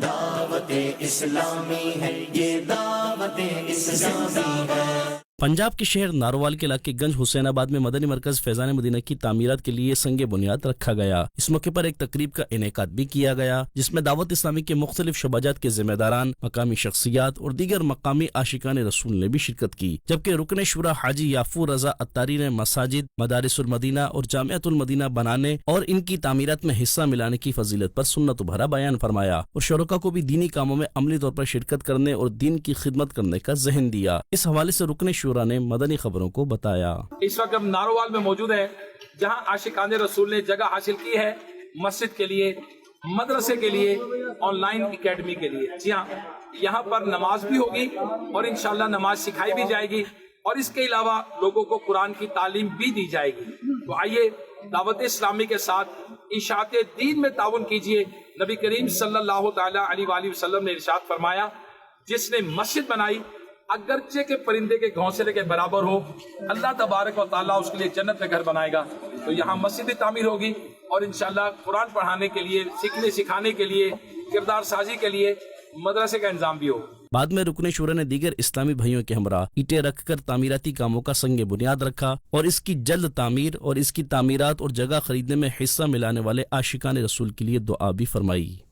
دعوت اسلامی ہے، یہ دعوت اسلامی ہے۔ پنجاب کے شہر نارووال کے علاقے گنج حسین آباد میں مدنی مرکز فیضان مدینہ کی تعمیرات کے لیے سنگ بنیاد رکھا گیا۔ اس موقع پر ایک تقریب کا انعقاد بھی کیا گیا جس میں دعوت اسلامی کے مختلف شعبات کے ذمہ داران، مقامی شخصیات اور دیگر مقامی عاشقان رسول نے بھی شرکت کی، جبکہ رکن شورا حاجی یافور رضا اتاری نے مساجد، مدارس المدینہ اور جامعۃ المدینہ بنانے اور ان کی تعمیرات میں حصہ ملانے کی فضیلت پر سنت بھرا بیان فرمایا اور شرکاء کو بھی دینی کاموں میں عملی طور پر شرکت کرنے اور دین کی خدمت کرنے کا ذہن دیا۔ اس حوالے سے رکن شورا نے مدنی خبروں کو بتایا۔ اس وقت ہم نارووال میں موجود ہیں جہاں عاشقان رسول نے جگہ حاصل کی ہے مسجد کے لیے، مدرسے کے لیے، آن لائن اکیڈمی کے لیے۔ جی ہاں، یہاں پر نماز بھی ہوگی اور انشاءاللہ نماز سکھائی بھی جائے گی اور اس کے علاوہ لوگوں کو قرآن کی تعلیم بھی دی جائے گی۔ تو آئیے دعوت اسلامی کے ساتھ اشاعت دین میں تعاون کیجئے۔ نبی کریم صلی اللہ تعالی علیہ وآلہ وسلم نے ارشاد فرمایا، جس نے مسجد بنائی اگرچہ کے پرندے کے گھونسلے کے برابر ہو، اللہ تبارک و تعالیٰ اس کے لیے جنت میں گھر بنائے گا۔ تو یہاں مسجد تعمیر ہوگی اور انشاءاللہ قرآن پڑھانے کے لیے، سیکھنے سکھانے کے لیے، کردار سازی کے لیے مدرسے کا انتظام بھی ہوگا۔ بعد میں رکن شورا نے دیگر اسلامی بھائیوں کے ہمراہ اینٹیں رکھ کر تعمیراتی کاموں کا سنگ بنیاد رکھا اور اس کی جلد تعمیر اور اس کی تعمیرات اور جگہ خریدنے میں حصہ ملانے والے عاشقان رسول کے لیے دعا بھی فرمائی۔